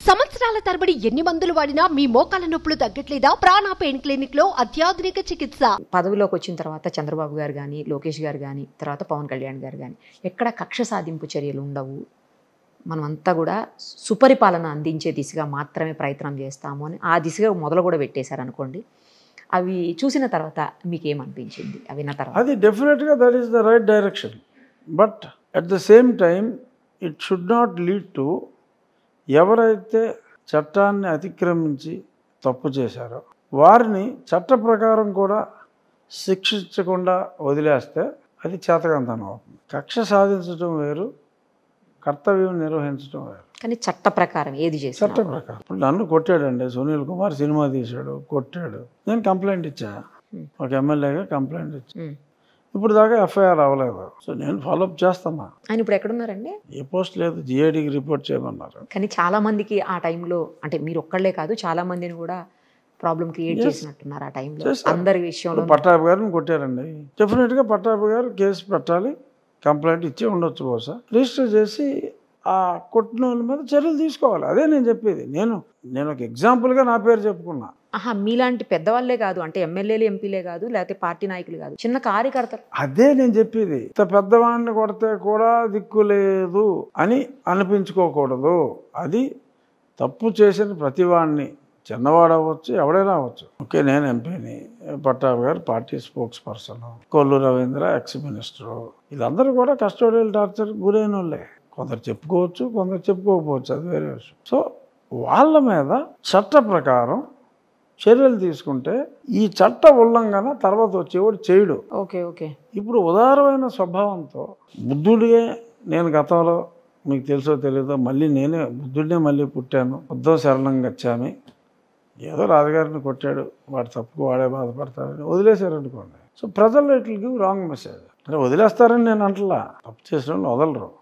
సంవత్సరాల తరబడి ఎన్ని మందులు వాడినా మీ మోకాల నొప్పులు తగ్గట్లేదా? ప్రాణ పెయిన్ క్లినిక్ లో అత్యాధునిక చికిత్స. పదవిలోకి వచ్చిన తర్వాత చంద్రబాబు గారు కానీ, లోకేష్ గారు కానీ, తర్వాత పవన్ కళ్యాణ్ గారు కానీ ఎక్కడ కక్ష సాధింపు చర్యలు ఉండవు, మనమంతా కూడా సుపరిపాలన అందించే దిశగా మాత్రమే ప్రయత్నం చేస్తాము అని ఆ దిశగా మొదలు కూడా పెట్టేశారు అనుకోండి. అవి చూసిన తర్వాత మీకు ఏమనిపించింది? అవి విన్న తర్వాత అది డెఫినెట్గా that is the right direction, but at the same time it should not lead to ఎవరైతే చట్టాన్ని అతిక్రమించి తప్పు చేశారో వారిని చట్ట ప్రకారం కూడా శిక్షించకుండా వదిలేస్తే అది చేతకంతనం అవుతుంది. కక్ష సాధించడం వేరు, కర్తవ్యం నిర్వహించడం వేరు. కానీ చట్ట ప్రకారం ఏది చేశారు? చట్ట ప్రకారం ఇప్పుడు నన్ను కొట్టాడండి సునీల్ కుమార్, సినిమా తీశాడు, కొట్టాడు, నేను కంప్లైంట్ ఇచ్చా, ఒక ఎమ్మెల్యేగా కంప్లైంట్ ఇచ్చా. ఇప్పుడు దాకా ఎఫ్ఐఆర్ అవ్వలేదు. సో నేను ఫాలోఅప్ చేస్తామా. ఆయన ఇప్పుడు ఎక్కడున్నారండి? ఏ పోస్ట్ లేదు, జిఐడికి రిపోర్ట్ చేయమన్నారు. కానీ చాలా మందికి ఆ టైంలో, అంటే మీరు ఒక్కళ్ళే కాదు చాలా మందిని కూడా ప్రాబ్లం క్రియేట్ చేసినట్టున్నారు ఆ టైంలో. అందరి విషయంలో పట్టాభి గారిని కొట్టారండి, డెఫినెట్గా పట్టాభి గారు కేసు పెట్టాలి, కంప్లైంట్ ఇచ్చి ఉండొచ్చు, బహుశా రిజిస్టర్ చేసి ఆ కొట్టిన వాళ్ళ మీద చర్యలు తీసుకోవాలి. అదే నేను చెప్పేది. నేను ఒక ఎగ్జాంపుల్గా నా పేరు చెప్పుకున్నా. మీలాంటి పెద్దవాళ్ళే కాదు, అంటే ఎమ్మెల్యేలు ఎంపీలే కాదు, లేకపోతే పార్టీ నాయకులు కాదు, చిన్న కార్యకర్తలు. అదే నేను చెప్పేది. ఇంత పెద్దవాడిని కొడితే కూడా దిక్కు లేదు అని అనిపించుకోకూడదు. అది తప్పు చేసిన ప్రతివాడిని, చిన్నవాడు అవ్వచ్చు, ఎవడైనా అవ్వచ్చు. ఓకే, నేను ఎంపీని, పట్టాభి గారు party spokes person, Kollu Ravindra X minister, వీళ్ళందరూ కూడా కస్టోడియల్ టార్చర్ గురైన వాళ్ళే. కొందరు చెప్పుకోవచ్చు, కొందరు చెప్పుకోకపోవచ్చు, అది వేరే విషయం. సో వాళ్ళ మీద చట్ట ప్రకారం చర్యలు తీసుకుంటే ఈ చట్ట ఉల్లంఘన తర్వాత వచ్చేవాడు చేయడు. Okay okay. ఇప్పుడు ఉదారమైన స్వభావంతో బుద్ధుడిగే, నేను గతంలో మీకు తెలుసో తెలీదో మళ్ళీ నేనే బుద్ధుడినే మళ్ళీ పుట్టాను, బుద్ధం శరణం గచ్చామి, ఏదో రాజుగారిని కొట్టాడు, వాడు తప్పుకు వాడే బాధపడతారని వదిలేశారనుకోండి. సో ప్రజల్లో it will give wrong message. అంటే వదిలేస్తారని నేను అంటలా, తప్పు చేసిన వాళ్ళు వదలరు.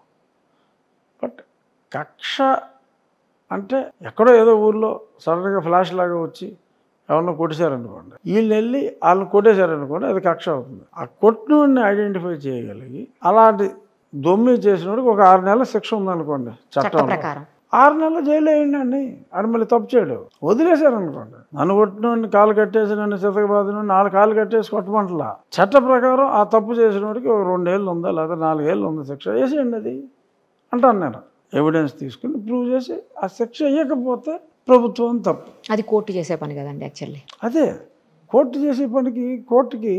బట్ కక్ష అంటే ఎక్కడో ఏదో ఊర్లో సడన్గా ఫ్లాష్ లాగా వచ్చి ఎవరినో కొట్టేశారనుకోండి, వీళ్ళు వెళ్ళి వాళ్ళని కొట్టేశారనుకోండి, అది కక్ష అవుతుంది. ఆ కొట్టినోడిని ఐడెంటిఫై చేయగలిగి అలాంటి దొమ్మి చేసినోడికి ఒక 6 నెలల శిక్ష ఉందనుకోండి చట్టం ప్రకారం, 6 నెలల జైలు వేయండి. ఆడు మళ్ళీ తప్పు చేయడు. వదిలేశారనుకోండి, నన్ను కొట్టినోడిని కాలు కట్టేసి, నన్ను చితకబాదినోడిని 4 కాళ్ళు కట్టేసి కొట్టమంటలా. చట్ట ప్రకారం ఆ తప్పు చేసినోడికి ఒక 2 ఏళ్ళు ఉందా లేదా 4 ఏళ్ళు ఉందా శిక్ష, వేసేయండి అది అంటాను నేను. ఎవిడెన్స్ తీసుకుని ప్రూవ్ చేసి ఆ శిక్ష ఇవ్వకపోతే ప్రభుత్వం తప్పు. అది కోర్టు చేసే పని కదండి యాక్చువల్లీ. అదే కోర్టు చేసే పనికి, కోర్టుకి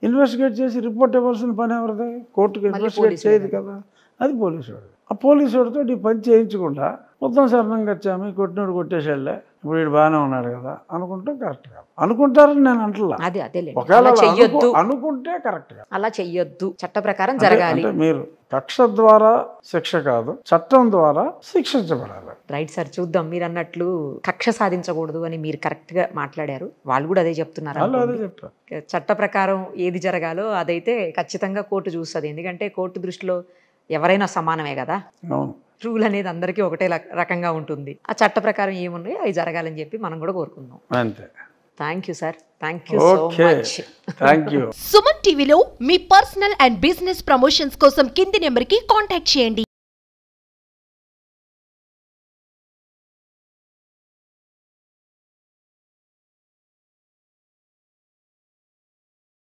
ఇన్వెస్టిగేట్ చేసి రిపోర్ట్ ఇవ్వాల్సిన పని ఎవరిది? కోర్టుకి ఇన్వెస్టిగేట్ చేయదు కదా, అది పోలీసు వాడు. ఆ పోలీసు వాడితో ఈ పని చేయించకుండా మొత్తం శరణంగా వచ్చాము, కొట్టినోడు కొట్టేసాడులే, ఇప్పుడు వీడు బాగానే ఉన్నాడు కదా అనుకుంటాం కరెక్ట్ కాదు. అనుకుంటారని నేను అంటలా, ఒకవేళ అనుకుంటే కరెక్ట్ కాదు, అలా చెయ్యొద్దు, చట్ట ప్రకారం జరగాలి. మీరు కక్ష ద్వారా శిక్ష కాదు, చట్టం ద్వారా శిక్షించబడాలి. రైట్ సార్, చూద్దాం. మీరు అన్నట్లు కక్ష సాధించకూడదు అని మీరు కరెక్ట్ గా మాట్లాడారు, వాళ్ళు కూడా అదే చెప్తున్నారు. అదే చెప్పారు, చట్ట ప్రకారం ఏది జరగాలో అదైతే ఖచ్చితంగా కోర్టు చూస్తుంది. ఎందుకంటే కోర్టు దృష్టిలో ఎవరైనా సమానమే కదా, రూల్ అనేది అందరికీ ఒకటే రకంగా ఉంటుంది. ఆ చట్ట ప్రకారం ఏమున్నాయో అవి జరగాలని చెప్పి మనం కూడా కోరుకుందాం. అంతే. Thank you sir, thank you so much. Suman టీవీలో మీ పర్సనల్ అండ్ బిజినెస్ ప్రమోషన్స్ కోసం కింది నెంబర్కి కాంటాక్ట్ చేయండి.